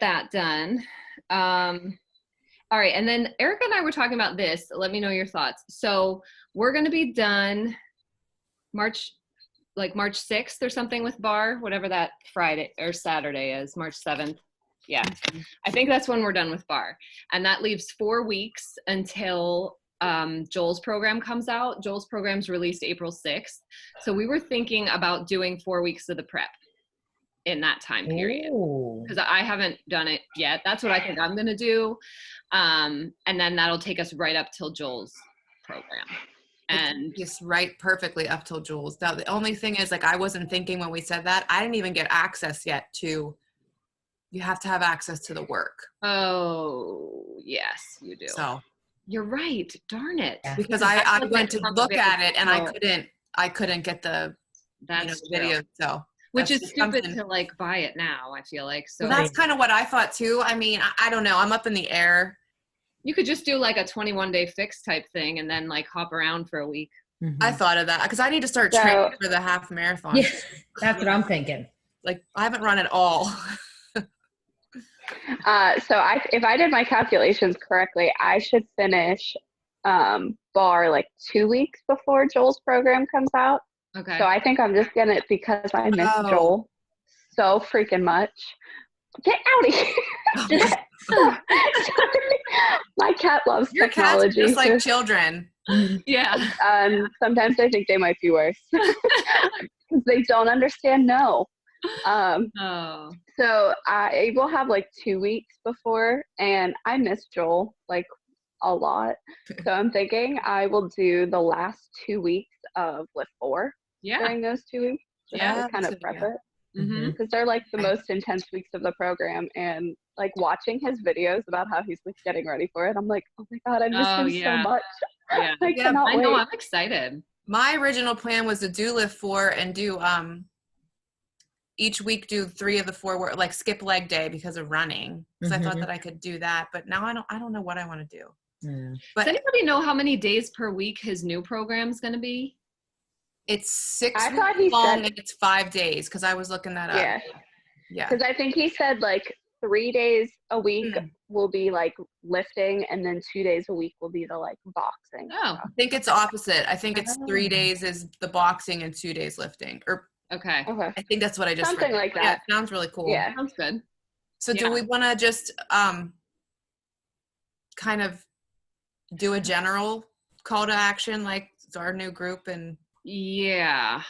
that done. All right, and then Erica and I were talking about this. Let me know your thoughts. So we're going to be done March 6th or something with bar, whatever that Friday or Saturday is, March 7th. Yeah, I think that's when we're done with bar. And that leaves 4 weeks until Joel's program comes out. Joel's program's released April 6th. So we were thinking about doing 4 weeks of the prep in that time period. Because I haven't done it yet. That's what I think I'm going to do. And then that'll take us right up till Joel's program. And just right perfectly up till Joel's. Now, the only thing is, like, I wasn't thinking when we said that, I didn't even get access yet to, you have to have access to the work. Oh, yes, you do. So you're right. Darn it. Yeah. Because I went to look at it and I couldn't get the, video. So which is stupid to like buy it now, I feel like. So well, that's kind of what I thought too. I mean, I don't know. I'm up in the air. You could just do like a 21-day fix type thing and then like hop around for a week. Mm-hmm. I thought of that because I need to start training for the half marathon. Yeah, that's what I'm thinking. Like, I haven't run at all. If I did my calculations correctly, I should finish bar like 2 weeks before Joel's program comes out. Okay. So I think I'm just gonna, because I miss Joel so freaking much. Get out of here. My cat loves Your technology. Cats just like children. Yeah. Sometimes I think they might be worse. They don't understand no. So I will have like 2 weeks before, and I miss Joel like a lot. So I'm thinking I will do the last 2 weeks of Lift 4 during those 2 weeks. To kind of prep it. Because they're like the most intense weeks of the program, and like watching his videos about how he's like getting ready for it, I'm like, oh my god, I miss him so much. I cannot wait. I'm excited. My original plan was to do Lift 4 and do each week do 3 of the 4 like skip leg day because of running. So I thought that I could do that, but now I don't know what I want to do. Yeah. But does anybody know how many days per week his new program is going to be? It's 6 weeks long and it's 5 days, because I was looking that up. Yeah. Because I think he said like 3 days a week will be like lifting, and then 2 days a week will be the like boxing. Oh, I think it's opposite. I think it's 3 days is the boxing and 2 days lifting. Or okay. I think that's what I just something read. like that. Yeah, it sounds really cool. Yeah, sounds good. So do we want to just kind of do a general call to action, like our new group? And yeah,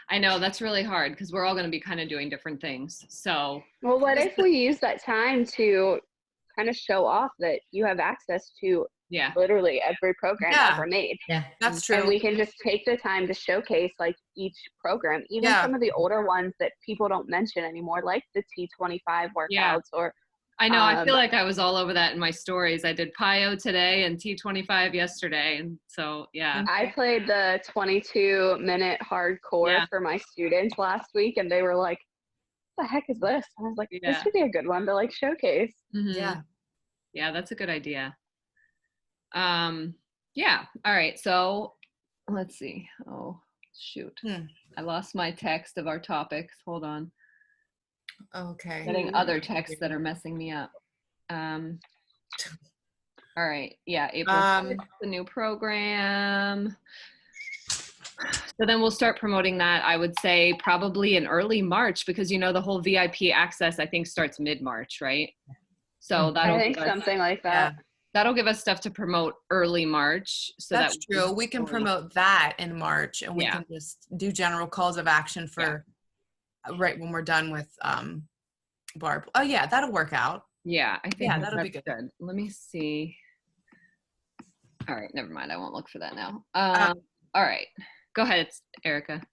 I know that's really hard because we're all going to be kind of doing different things. So well, what if we use that time to kind of show off that you have access to literally every program ever made? Yeah, that's true. And we can just take the time to showcase like each program, even some of the older ones that people don't mention anymore, like the T25 workouts or I know. I feel like I was all over that in my stories. I did PiYo today and T25 yesterday. And so, I played the 22-minute hardcore for my students last week, and they were like, what the heck is this? And I was like, this would be a good one to like showcase. Yeah, that's a good idea. All right. So let's see. Oh, shoot. I lost my text of our topics. Hold on. Okay. Getting other texts that are messing me up. All right. Yeah. April 6th, the new program. So then we'll start promoting that, I would say probably in early March, because the whole VIP access I think starts mid-March, right? So that'll I think something like that. That'll give us stuff to promote early March. So that's true. We can promote that in March, and we can just do general calls of action for right when we're done with Barb. Oh yeah, that'll work out. Yeah, I think that'll be good. Let me see. All right, never mind. I won't look for that now. All right, go ahead, Erica.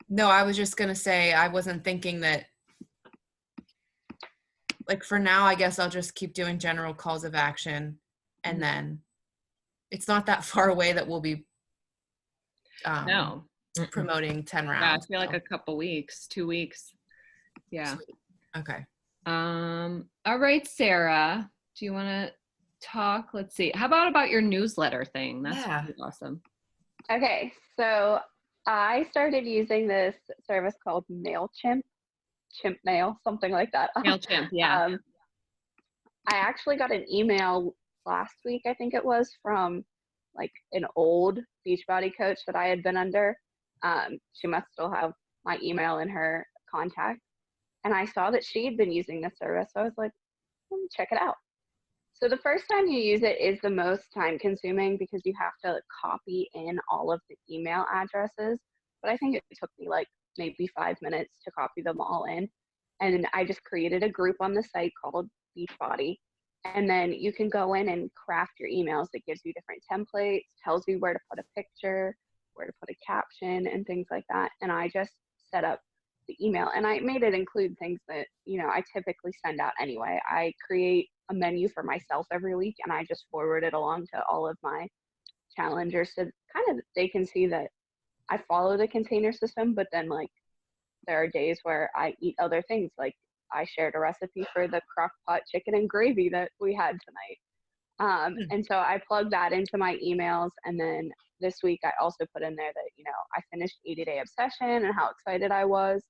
No, I was just gonna say I wasn't thinking that. Like for now, I guess I'll just keep doing general calls of action, and then it's not that far away that we'll be promoting 10 rounds. Yeah, I feel like a couple weeks, 2 weeks. Yeah. Sweet. Okay. All right, Sarah, do you want to talk? Let's see. How about your newsletter thing? That's really awesome. Okay. So I started using this service called MailChimp. Chimp Mail, something like that. MailChimp, yeah. I actually got an email last week, I think it was, from like an old Beachbody coach that I had been under. She must still have my email in her contact. And I saw that she had been using this service. So I was like, let me check it out. So the first time you use it is the most time consuming because you have to copy in all of the email addresses. But I think it took me like maybe 5 minutes to copy them all in. And I just created a group on the site called Beachbody. And then you can go in and craft your emails. It gives you different templates, tells you where to put a picture, where to put a caption, and things like that. And I just set up the email, and I made it include things that, you know, I typically send out anyway. I create a menu for myself every week, and I just forward it along to all of my challengers so kind of they can see that I follow the container system, but then like there are days where I eat other things. Like I shared a recipe for the crock pot chicken and gravy that we had tonight. And so I plugged that into my emails. And then this week I also put in there that, you know, I finished 80-Day Obsession and how excited I was.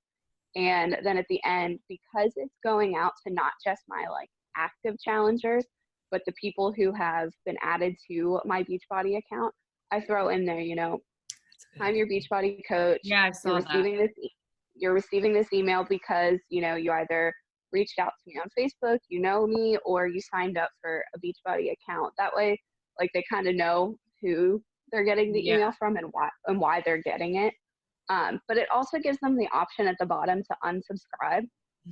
And then at the end, because it's going out to not just my like active challengers, but the people who have been added to my Beachbody account, I throw in there, you know, I'm your Beachbody coach. Yeah, I saw that. You're receiving this email because, you know, you either reached out to me on Facebook, you know me, or you signed up for a Beachbody account. That way, like they kind of know who they're getting the email from and why they're getting it. But it also gives them the option at the bottom to unsubscribe.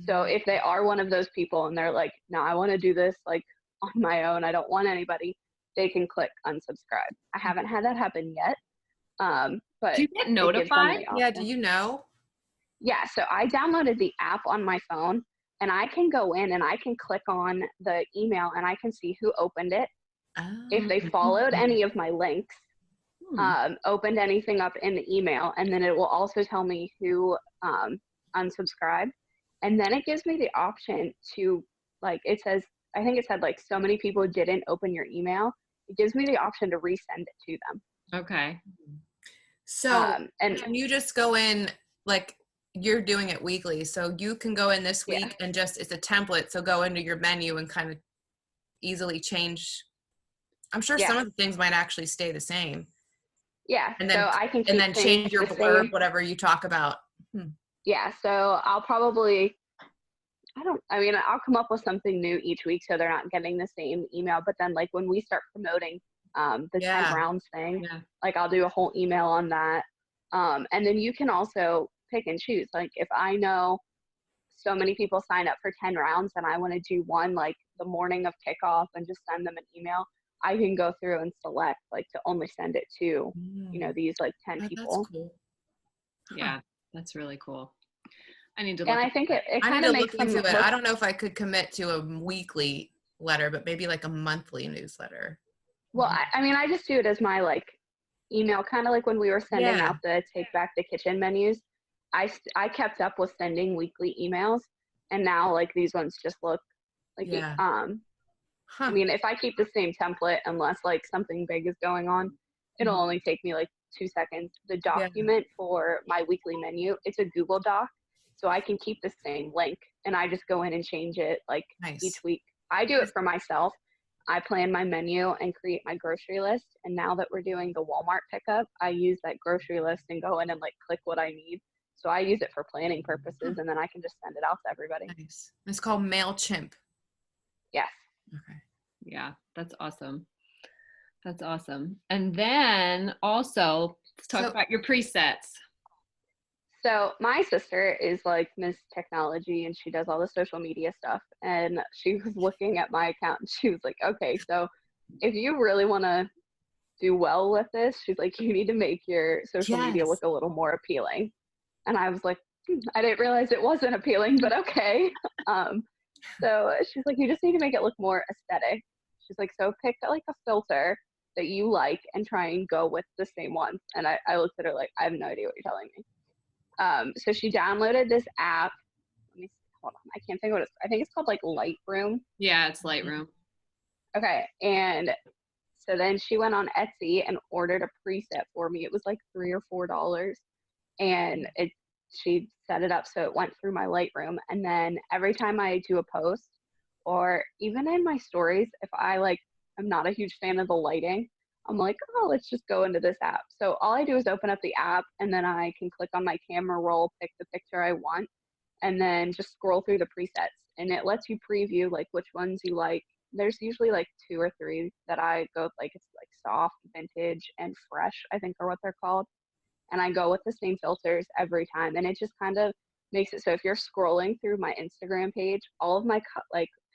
So if they are one of those people and they're like, no, I want to do this like on my own, I don't want anybody, they can click unsubscribe. I haven't had that happen yet. But do you get notified? Yeah, do you know? Yeah, so I downloaded the app on my phone, and I can go in and I can click on the email and I can see who opened it. If they followed any of my links, opened anything up in the email, and then it will also tell me who unsubscribed. And then it gives me the option to, like, it says, I think it said like so many people didn't open your email. It gives me the option to resend it to them. Okay. So and can you just go in, like you're doing it weekly, so you can go in this week and just, it's a template, so go into your menu and kind of easily change. I'm sure some of the things might actually stay the same. Yeah, and then, so I can keep and then change your blurb, whatever you talk about. Yeah, so I'll probably, I'll come up with something new each week so they're not getting the same email. But then like when we start promoting the 10 rounds thing, like I'll do a whole email on that. And then you can also pick and choose. Like if I know so many people sign up for 10 rounds and I want to do one like the morning of kickoff and just send them an email, I can go through and select like to only send it to, you know, these like 10 people. That's cool. Yeah, that's really cool. I need to look. And I think it kind of makes into it. I don't know if I could commit to a weekly letter, but maybe like a monthly newsletter. Well, I just do it as my like email, kind of like when we were sending out the Take Back the Kitchen menus. I kept up with sending weekly emails, and now like these ones just look like I mean, if I keep the same template, unless like something big is going on, it'll only take me like 2 seconds. The document for my weekly menu, it's a Google Doc, so I can keep the same link, and I just go in and change it like each week. I do it for myself. I plan my menu and create my grocery list. And now that we're doing the Walmart pickup, I use that grocery list and go in and like click what I need. So I use it for planning purposes, and then I can just send it out to everybody. Nice. It's called MailChimp. Yes. Okay. Yeah, that's awesome. That's awesome. And then also, let's talk about your presets. So my sister is like Miss Technology, and she does all the social media stuff. And she was looking at my account, and she was like, okay, so if you really want to do well with this, she's like, you need to make your social media look a little more appealing. And I was like, I didn't realize it wasn't appealing, but okay. So she's like, you just need to make it look more aesthetic. She's like, so pick like a filter that you like and try and go with the same ones. And I looked at her like, I have no idea what you're telling me. So she downloaded this app. Let me see, hold on. I can't think of what I think it's called like Lightroom. Yeah, it's Lightroom. Okay. And so then she went on Etsy and ordered a preset for me. It was like $3 or $4. And she set it up so it went through my Lightroom. And then every time I do a post, or even in my stories, if I'm not a huge fan of the lighting, I'm like, oh, let's just go into this app. So all I do is open up the app, and then I can click on my camera roll, pick the picture I want, and then just scroll through the presets. And it lets you preview like which ones you like. There's usually like 2 or 3 that I go with, like it's like soft, vintage, and fresh, I think are what they're called. And I go with the same filters every time. And it just kind of makes it so if you're scrolling through my Instagram page, all of my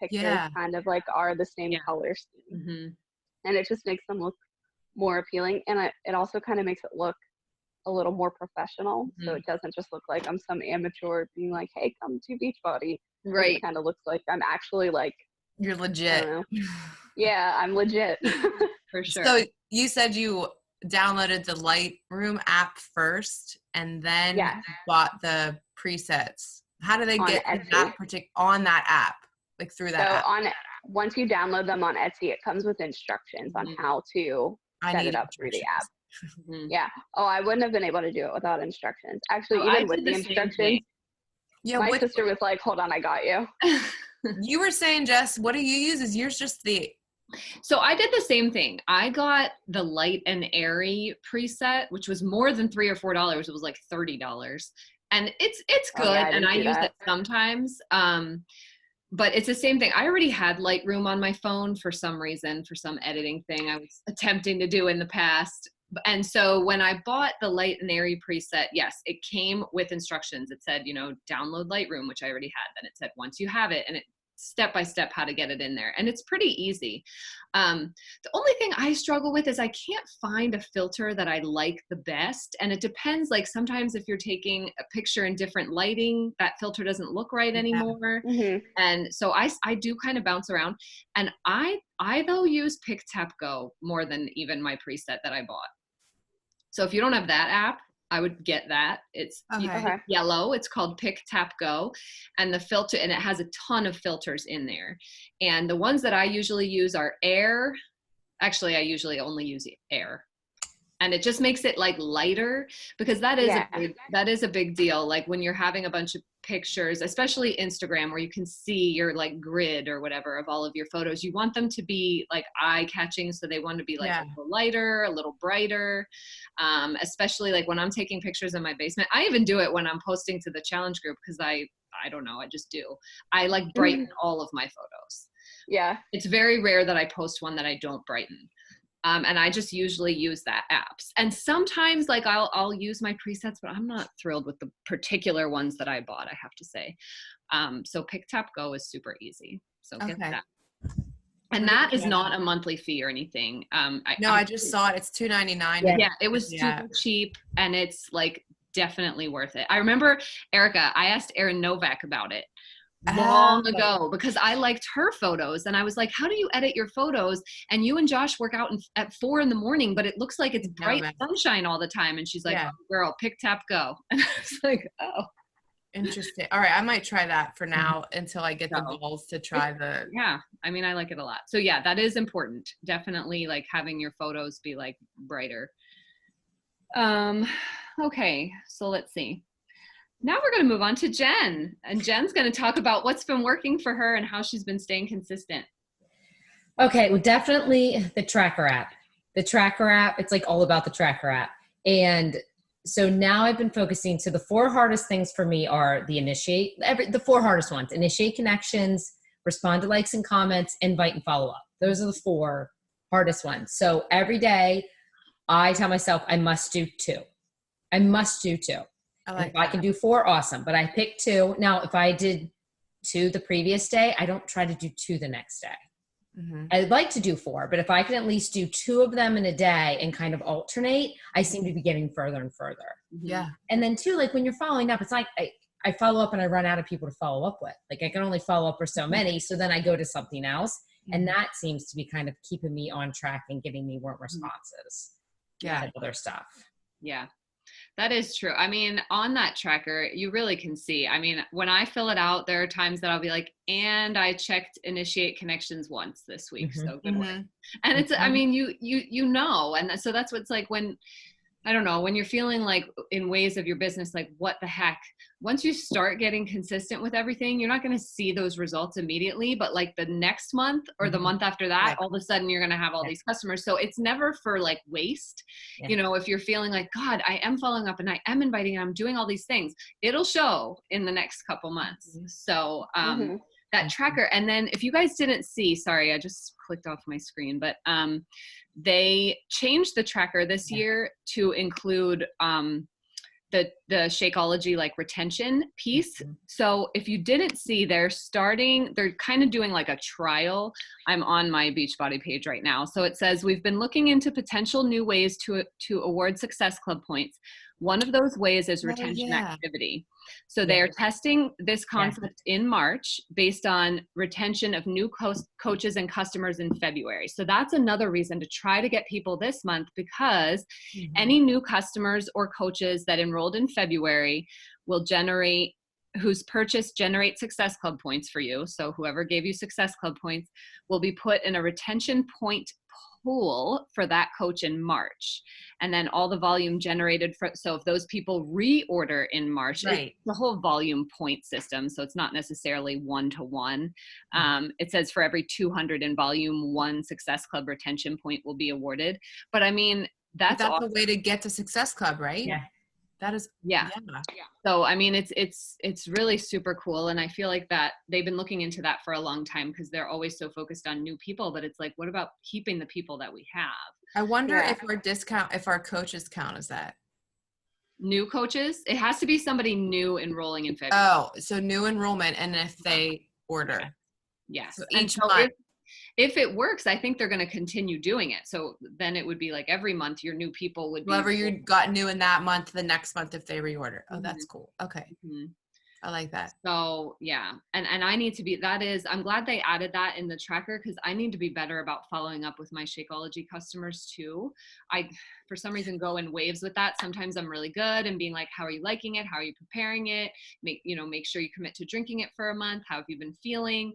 pictures kind of like are the same color scheme. Mm-hmm. And it just makes them look more appealing. And it also kind of makes it look a little more professional. Mm-hmm. So it doesn't just look like I'm some amateur being like, hey, come to Beachbody. Right. It kind of looks like I'm actually like, you're legit. Yeah, I'm legit. For sure. So you said you downloaded the Lightroom app first and then bought the presets. How do they get on that app? Like through that app? Once you download them on Etsy, it comes with instructions on how to set it up through the app. Mm-hmm. Yeah. Oh, I wouldn't have been able to do it without instructions. Actually, even with the instructions, my sister was like, hold on, I got you. You were saying, Jess, what do you use? Is yours just So I did the same thing. I got the light and airy preset, which was more than $3 or $4. It was like $30. And it's good. And I use it sometimes. But it's the same thing. I already had Lightroom on my phone for some reason, for some editing thing I was attempting to do in the past. And so when I bought the light and airy preset, yes, it came with instructions. It said, download Lightroom, which I already had. Then it said, once you have it, and it step-by-step how to get it in there. And it's pretty easy. The only thing I struggle with is I can't find a filter that I like the best. And it depends, like sometimes if you're taking a picture in different lighting, that filter doesn't look right anymore. Mm-hmm. And so I do kind of bounce around. And I though use Pick Tap Go more than even my preset that I bought. So if you don't have that app, I would get that. It's yellow. It's called Pick Tap Go, and the filter, and it has a ton of filters in there. And the ones that I usually use are Air. Actually, I usually only use Air, and it just makes it like lighter, because that is a big deal. Like when you're having a bunch of pictures, especially Instagram, where you can see your like grid or whatever of all of your photos, you want them to be like eye catching. So they want to be like a little lighter, a little brighter. Especially like when I'm taking pictures in my basement. I even do it when I'm posting to the challenge group, because I don't know, I just do. I like brighten all of my photos. Yeah. It's very rare that I post one that I don't brighten. And I just usually use that apps. And sometimes like I'll use my presets, but I'm not thrilled with the particular ones that I bought, I have to say. So Pick Tap Go is super easy. So get that. And that is not a monthly fee or anything. I just saw it. It's $2.99. Yeah, it was super cheap, and it's like definitely worth it. I remember Erica, I asked Erin Novak about it long ago, because I liked her photos, and I was like, how do you edit your photos? And you and Josh work out at 4 a.m, but it looks like it's bright sunshine all the time. And she's like, oh, girl, Pick Tap Go. And I was like, oh. Interesting. All right, I might try that for now until I get the balls to try the. Yeah, I mean, I like it a lot. So yeah, that is important. Definitely, like having your photos be like brighter. Okay, so let's see. Now we're going to move on to Jen, and Jen's going to talk about what's been working for her and how she's been staying consistent. Okay, well, definitely the Tracker app. The Tracker app, it's like all about the Tracker app. And so now I've been focusing. So the 4 hardest things for me are the 4 hardest ones: initiate connections, respond to likes and comments, invite and follow up. Those are the 4 hardest ones. So every day I tell myself I must do 2. I must do 2. If I can do 4, awesome. But I picked 2. Now, if I did 2 the previous day, I don't try to do 2 the next day. Mm-hmm. I'd like to do 4, but if I can at least do 2 of them in a day and kind of alternate, I seem to be getting further and further. Yeah. And then 2, like when you're following up, it's like I follow up and I run out of people to follow up with. Like I can only follow up for so many. So then I go to something else. And that seems to be kind of keeping me on track and getting me more responses. Yeah. Other stuff. Yeah. That is true. I mean, on that tracker, you really can see. I mean, when I fill it out, there are times that I'll be like, and I checked initiate connections once this week. Mm-hmm. So good work. And it's, I mean, you know, and so that's what's like when I don't know, when you're feeling like in ways of your business, like what the heck, once you start getting consistent with everything, you're not going to see those results immediately, but like the next month or the month after that, Right. all of a sudden you're going to have all these customers. So it's never for like waste. Yeah. You know, if you're feeling like, God, I am following up and I am inviting and I'm doing all these things, it'll show in the next couple months. So, that tracker. And then if you guys didn't see, sorry, I just clicked off my screen, but they changed the tracker this year to include the Shakeology like retention piece. So if you didn't see, they're kind of doing like a trial. I'm on my Beachbody page right now. So it says, we've been looking into potential new ways to award Success Club points. One of those ways is retention activity. So they are testing this concept in March based on retention of new coaches and customers in February. So that's another reason to try to get people this month, because any new customers or coaches that enrolled in February will whose purchase generates Success Club points for you. So whoever gave you Success Club points will be put in a retention point pool for that coach in March. And then all the volume generated so if those people reorder in March, it's the whole volume point system. So it's not necessarily one-to-one. It says for every 200 in volume, 1 Success Club retention point will be awarded. But I mean, that's awesome. A way to get to Success Club, right? Yeah. That is, yeah. So, I mean, it's really super cool. And I feel like that they've been looking into that for a long time, because they're always so focused on new people, but it's like, what about keeping the people that we have? I wonder if our coaches count as that. New coaches? It has to be somebody new enrolling in February. Oh, so new enrollment. And if they order. Yes. So each month. If it works, I think they're going to continue doing it. So then it would be like every month your new people would be. Whoever you got new in that month, the next month if they reorder. Oh, that's cool. Okay. I like that. So yeah. And I need to be, I'm glad they added that in the tracker, because I need to be better about following up with my Shakeology customers too. I, for some reason, go in waves with that. Sometimes I'm really good and being like, how are you liking it? How are you preparing it? Make sure you commit to drinking it for a month. How have you been feeling?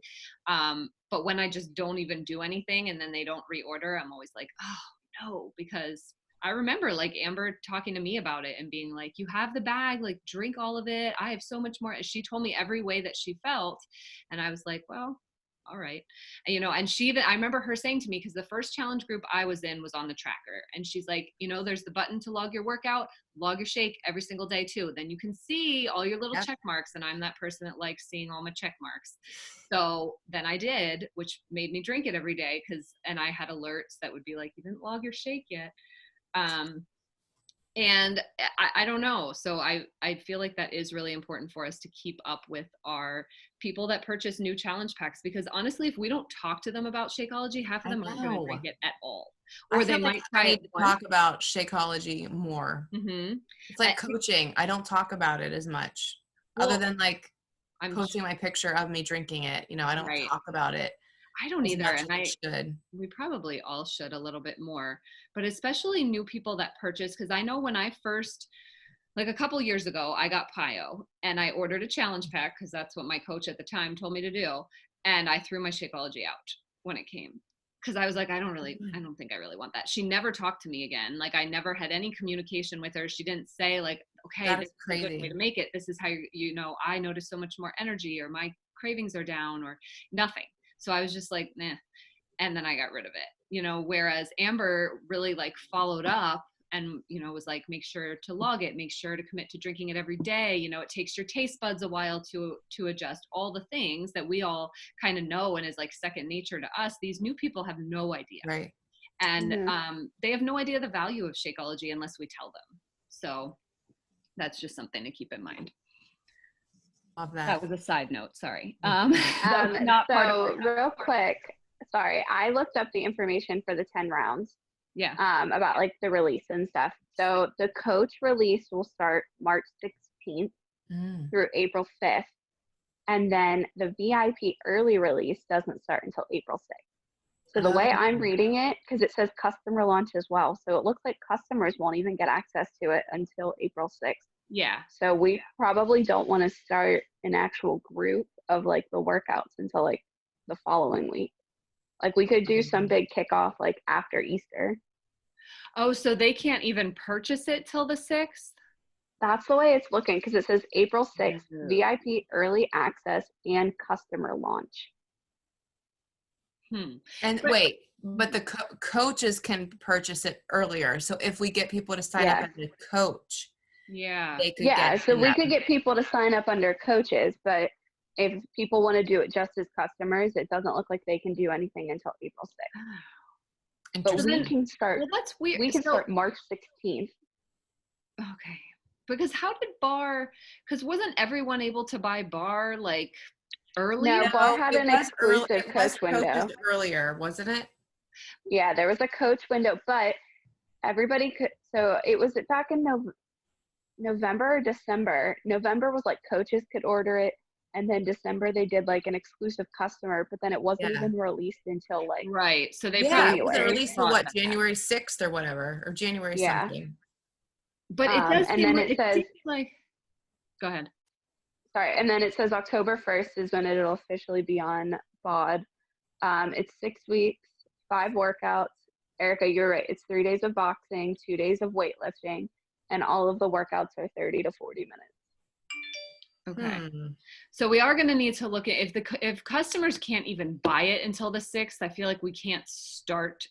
But when I just don't even do anything and then they don't reorder, I'm always like, oh no, because I remember like Amber talking to me about it and being like, you have the bag, like drink all of it. I have so much more. She told me every way that she felt. And I was like, well, all right. And, and I remember her saying to me, because the first challenge group I was in was on the tracker. And she's like, there's the button to log your workout, log your shake every single day too. Then you can see all your little check marks. And I'm that person that likes seeing all my check marks. So then I did, which made me drink it every day, and I had alerts that would be like, you didn't log your shake yet. And I don't know. So I feel like that is really important for us to keep up with our people that purchase new challenge packs, because honestly, if we don't talk to them about Shakeology, half of them aren't going to drink it at all. Or they might try to talk about Shakeology more. It's like coaching. I don't talk about it as much, other than like I'm posting my picture of me drinking it. I don't talk about it. I don't either. And we probably all should a little bit more, but especially new people that purchase. Cause I know when I first, like a couple years ago, I got PiYo and I ordered a challenge pack, cause that's what my coach at the time told me to do. And I threw my Shakeology out when it came. Cause I was like, I don't think I really want that. She never talked to me again. Like I never had any communication with her. She didn't say like, okay, this is a good way to make it. This is how I notice so much more energy, or my cravings are down, or nothing. So I was just like, nah. And then I got rid of it, whereas Amber really like followed up and, was like, make sure to log it, make sure to commit to drinking it every day. It takes your taste buds a while to adjust, all the things that we all kind of know and is like second nature to us. These new people have no idea. Right. And they have no idea the value of Shakeology unless we tell them. So that's just something to keep in mind. That was a side note. Sorry. Not part of real quick. Sorry. I looked up the information for the 10 rounds. Yeah. About like the release and stuff. So the coach release will start March 16th through April 5th. And then the VIP early release doesn't start until April 6th. So the way I'm reading it, because it says customer launch as well. So it looks like customers won't even get access to it until April 6th. Yeah. So we probably don't want to start an actual group of like the workouts until like the following week. Like we could do some big kickoff like after Easter. Oh, so they can't even purchase it till the 6th? That's the way it's looking because it says April 6th, Mhm. VIP early access and customer launch. And But- wait, but the coaches can purchase it earlier. So if we get people to sign up Yes. as a coach, Yeah. they could Yeah, get so in we that. could get people to sign up under coaches, but if people want to do it just as customers, it doesn't look like they can do anything until April 6th. But we Interesting. can start. Well, that's weird. We can So- start March 16th. Okay. Because how did Bar, because wasn't everyone able to buy Bar like earlier? No, Bar had it an was early- exclusive it was coach window. coaches earlier, wasn't it? Yeah, there was a coach window, but everybody could. So it was back in November or December. November was like coaches could order it, and then December they did like an exclusive customer, but then it wasn't Yeah. even released until like Right. So they Yeah, probably it was January. released till what, January 6th or whatever, or January Yeah. something. But it does and seem then like, it says seems like, go ahead. sorry, and then it says October 1st is when it'll officially be on BOD. It's 6 weeks, 5 workouts. Erica, you're right. It's 3 days of boxing, 2 days of weightlifting, and all of the workouts are 30 to 40 minutes. Okay. Hmm. So we are going to need to look at if customers can't even buy it until the 6th, I feel like we can't start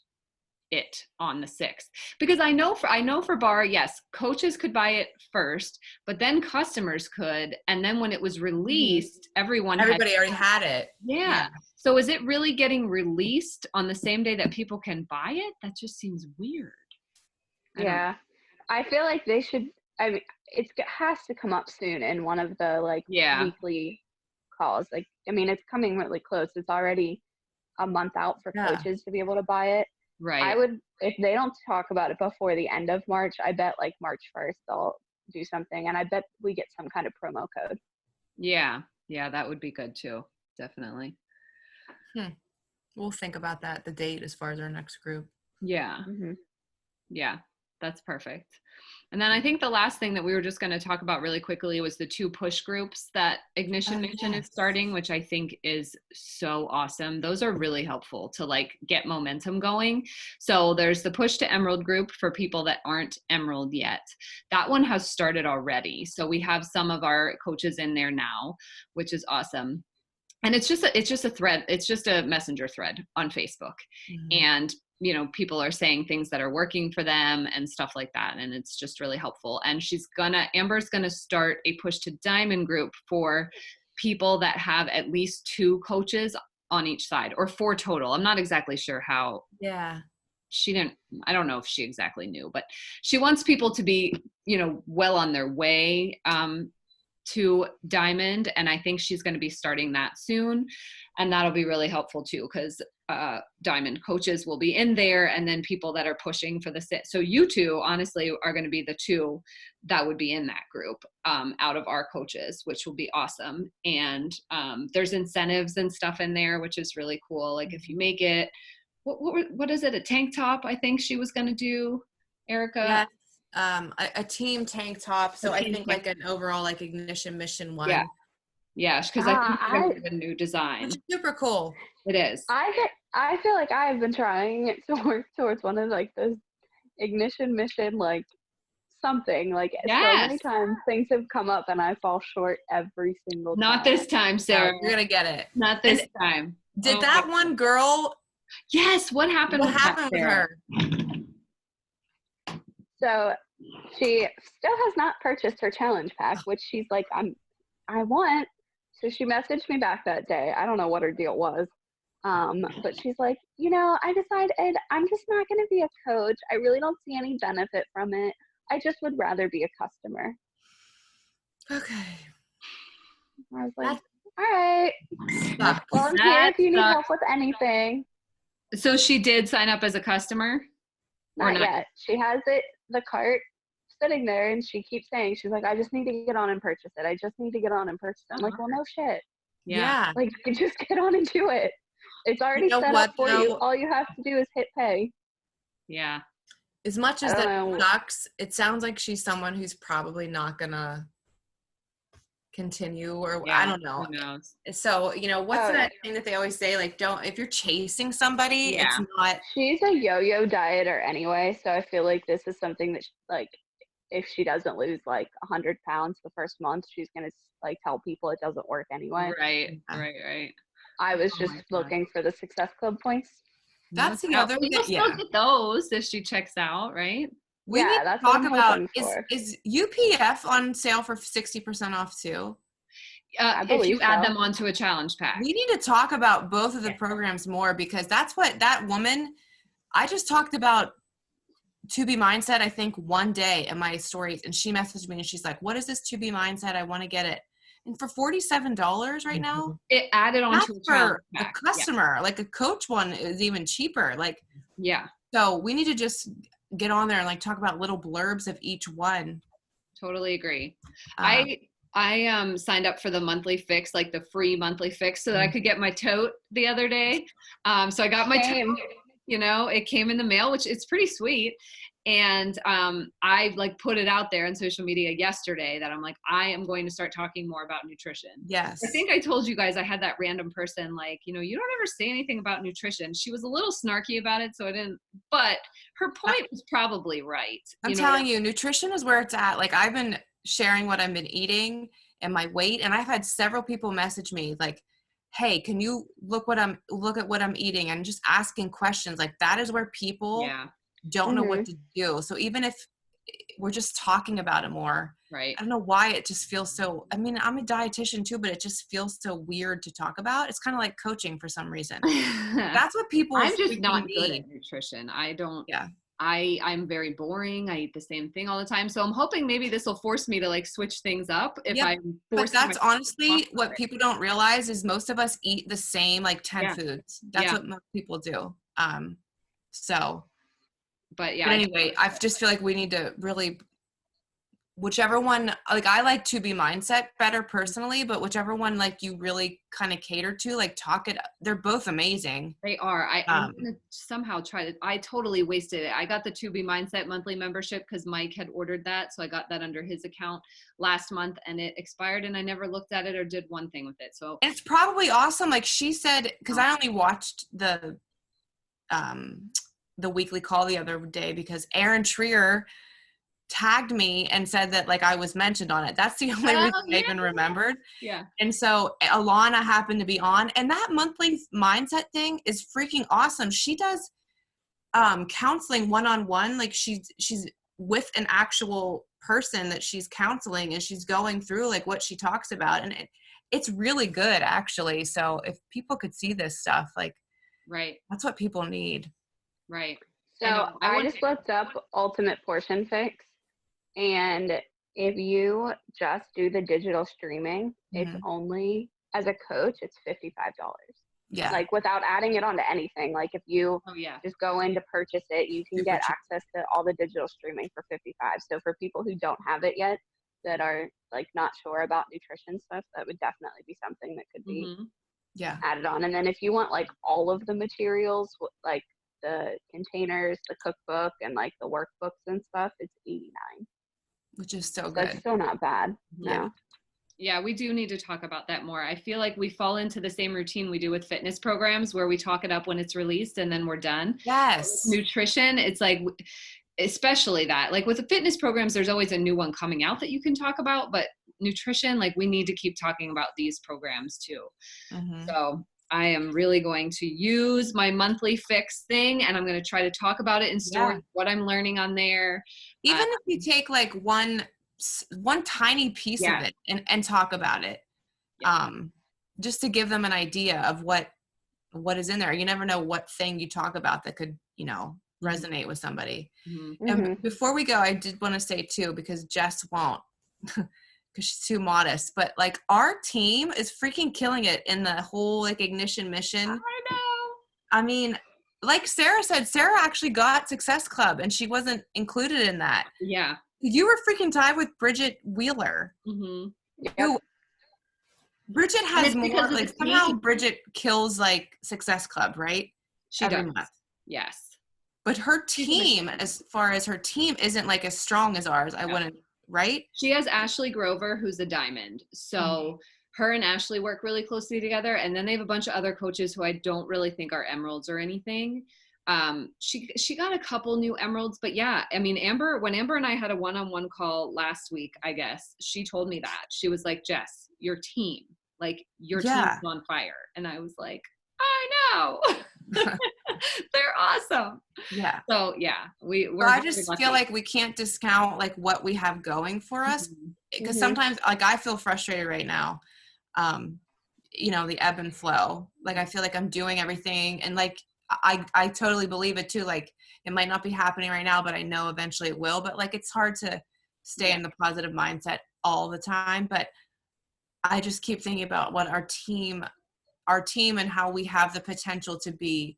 it on the 6th, because I know for Bar, yes, coaches could buy it first, but then customers could, and then when it was released, Everybody already had it. Yeah. So is it really getting released on the same day that people can buy it? That just seems weird. I don't know. Yeah, I feel like they should. I mean, it has to come up soon in one of the like Yeah. weekly calls. Like, I mean, it's coming really close. It's already a month out for Yeah. coaches to be able to buy it. Right. I would, if they don't talk about it before the end of March, I bet like March 1st they'll do something, and I bet we get some kind of promo code. Yeah. Yeah, that would be good too. Definitely. We'll think about that, the date as far as our next group. Yeah. Mm-hmm. Yeah, that's perfect. And then I think the last thing that we were just going to talk about really quickly was the 2 push groups that Ignition Mission is yes. starting, which I think is so awesome. Those are really helpful to like get momentum going. So there's the Push to Emerald group for people that aren't Emerald yet. That one has started already. So we have some of our coaches in there now, which is awesome. And it's just a thread. It's just a messenger thread on Facebook. And people are saying things that are working for them and stuff like that. And it's just really helpful. And Amber's going to start a Push to Diamond group for people that have at least 2 coaches on each side, or 4 total. I'm not exactly sure how. Yeah. I don't know if she exactly knew, but she wants people to be, well on their way to Diamond. And I think she's going to be starting that soon. And that'll be really helpful too, because Diamond coaches will be in there, and then people that are pushing for the sit. So you 2 honestly are going to be the 2 that would be in that group out of our coaches, which will be awesome. And there's incentives and stuff in there, which is really cool. Like if you make it, what is it? A tank top, I think she was going to do, Erica. Yes. A team tank top. So I think like an overall like Ignition Mission one. Yeah. Yeah, because I think it's a new design. Which is super cool. It is. I feel like I've been trying to work towards one of like those Ignition Mission like something. Like so many times things have come up and I fall short every single time. Not this time, Sarah. No, you're gonna get it. Not this time. Did that one girl? Yes. What happened? What happened with her? So she still has not purchased her challenge pack, which she's like, I want. So she messaged me back that day. I don't know what her deal was. But she's like, I decided I'm just not going to be a coach. I really don't see any benefit from it. I just would rather be a customer. Okay. I was like, all right. Sucks. Well, I'm here if you need help with anything. So she did sign up as a customer? Not yet. She has the cart sitting there, and she keeps saying, she's like, I just need to get on and purchase it. I just need to get on and purchase it. I'm like, well, no shit. Yeah. Like, you just get on and do it. It's already set up for you. All you have to do is hit pay. Yeah. As much as that sucks, it sounds like she's someone who's probably not gonna continue, or Yeah, I don't know. who knows? So, what's Oh, that thing that they always say? Like, if you're chasing somebody, Yeah. it's not. she's a yo-yo dieter anyway, so I feel like this is something that like if she doesn't lose like 100 pounds the first month, she's gonna like tell people it doesn't work anyway. Right. Yeah. Right. I was Oh just my God. looking for the Success Club points. That's the No, other but you'll thing. still Yeah. get those if she checks out, right? We need to that's what talk I'm about, hoping for. is UPF on sale for 60% off too? I If you believe add so. them onto a challenge pack. We need to talk about both of the Yeah. programs more, because that's what that woman, I just talked about To Be Mindset, I think one day in my stories, and she messaged me and she's like, what is this To Be Mindset? I want to get it. And for $47 right now, It added onto a that's challenge for the pack. customer. Like a coach one is even cheaper. Like, Yeah. so we need to just get on there and like talk about little blurbs of each one. Totally agree. I signed up for the monthly fix, like the free monthly fix, so that I could get my tote the other day. So I got my Same. tote, it came in the mail, which it's pretty sweet. And I like put it out there on social media yesterday that I'm like, I am going to start talking more about nutrition. Yes. I think I told you guys I had that random person like, you don't ever say anything about nutrition. She was a little snarky about it, so I didn't, but her point was probably right. I'm telling you, nutrition is where it's at. Like, I've been sharing what I've been eating and my weight, and I've had several people message me like, hey, can you look at what I'm eating, and just asking questions. Like, that is where people don't know what to do. So even if we're just talking about it more, right? I don't know why it just feels so, I mean, I'm a dietitian too, but it just feels so weird to talk about. It's kind of like coaching for some reason. That's what people I'm just not need. good at nutrition. I don't. Yeah. I'm very boring. I eat the same thing all the time. So I'm hoping maybe this will force me to like switch things up. But that's honestly what people don't realize is most of us eat the same like 10 foods. That's what most people do. But anyway, I just feel like we need to really, whichever one, like I like To Be Mindset better personally, but whichever one like you really kind of cater to, like talk it, they're both amazing. They are. I'm going to somehow try to, I totally wasted it. I got the To Be Mindset monthly membership because Mike had ordered that. So I got that under his account last month and it expired and I never looked at it or did one thing with it. So it's probably awesome. Like she said, because I only watched the weekly call the other day because Aaron Trier tagged me and said that like I was mentioned on it. That's the only reason I even remembered. Yeah. And so Alana happened to be on, and that monthly mindset thing is freaking awesome. She does counseling one-on-one. Like she's with an actual person that she's counseling and she's going through like what she talks about. And it's really good actually. So if people could see this stuff, like, right. That's what people need. Right. So I just looked up Ultimate Portion Fix, and if you just do the digital streaming, it's only, as a coach, it's $55. Yeah. Like without adding it onto anything. Like if you just go in to purchase it, you can get access to all the digital streaming for $55. So for people who don't have it yet, that are like not sure about nutrition stuff, that would definitely be something that could be added on. And then if you want like all of the materials, like the containers, the cookbook, and like the workbooks and stuff, it's $89, which is so good. That's still not bad. No. Yeah, we do need to talk about that more. I feel like we fall into the same routine we do with fitness programs where we talk it up when it's released and then we're done. Yes. Nutrition, it's like, especially that, like with the fitness programs, there's always a new one coming out that you can talk about, but nutrition, like we need to keep talking about these programs too. So I am really going to use my monthly fix thing and I'm going to try to talk about it in stories, what I'm learning on there. Even if you take like one tiny piece of it and talk about it, just to give them an idea of what is in there. You never know what thing you talk about that could, resonate with somebody. And before we go, I did want to say too, because Jess won't, because she's too modest, but like our team is freaking killing it in the whole like Ignition mission. I know. I mean, like Sarah said, Sarah actually got Success Club and she wasn't included in that. Yeah. You were freaking tied with Bridget Wheeler. Who Bridget has more, like somehow Bridget kills like Success Club, right? She Every does. month. Yes. But her team, as far as her team, isn't like as strong as ours. I wouldn't right? She has Ashley Grover, who's a diamond. So her and Ashley work really closely together. And then they have a bunch of other coaches who I don't really think are emeralds or anything. She got a couple new emeralds, but yeah, I mean, when Amber and I had a one-on-one call last week, I guess, she told me that. She was like, Jess, your team, like your team's on fire. And I was like, I know. They're awesome. Yeah. So yeah, I just feel like we can't discount like what we have going for us, because sometimes like I feel frustrated right now. You know, the ebb and flow. Like I feel like I'm doing everything, and like I totally believe it too. Like it might not be happening right now, but I know eventually it will. But like it's hard to stay in the positive mindset all the time. But I just keep thinking about what our team and how we have the potential to be.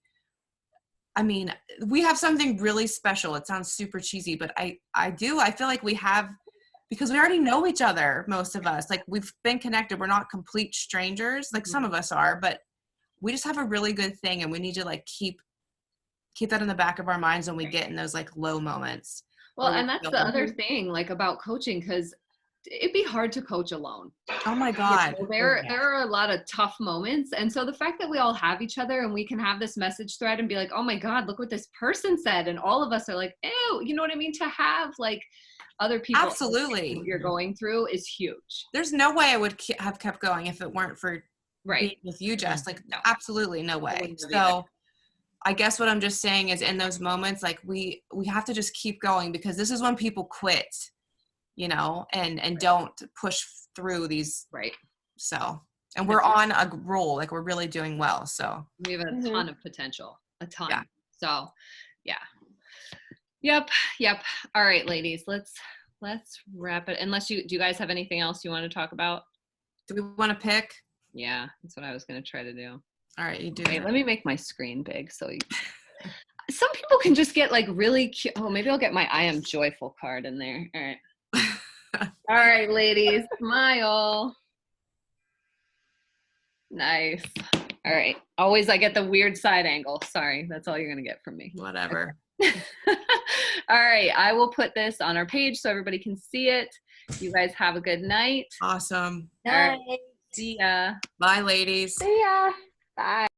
I mean, we have something really special. It sounds super cheesy, but I feel like we have, because we already know each other, most of us. Like we've been connected. We're not complete strangers. Like some of us are, but we just have a really good thing, and we need to like keep that in the back of our minds when we get in those like low moments. Well, and that's the other thing, like about coaching, because it'd be hard to coach alone. Oh my God. You know, there are a lot of tough moments. And so the fact that we all have each other and we can have this message thread and be like, oh my God, look what this person said. And all of us are like, ew, you know what I mean? To have like other people absolutely what you're going through is huge. There's no way I would have kept going if it weren't for being with you, Jess. Like no. Absolutely no way. So I guess what I'm just saying is in those moments, like we have to just keep going, because this is when people quit, you know, and don't push through these. Right. So, and we're on a roll, like we're really doing well. So we have a ton of potential, a ton. Yeah. So yeah. Yep. All right, ladies, let's wrap it. Unless do you guys have anything else you want to talk about? Do we want to pick? Yeah, that's what I was going to try to do. All right, you do. Wait, let me make my screen big so some people can just get like really cute. Oh, maybe I'll get my I am joyful card in there. All right. All right, ladies, smile. Nice. All right. Always I get the weird side angle. Sorry, that's all you're going to get from me. Whatever. All right, I will put this on our page so everybody can see it. You guys have a good night. Awesome. All right. See ya. Bye, ladies. See ya. Bye.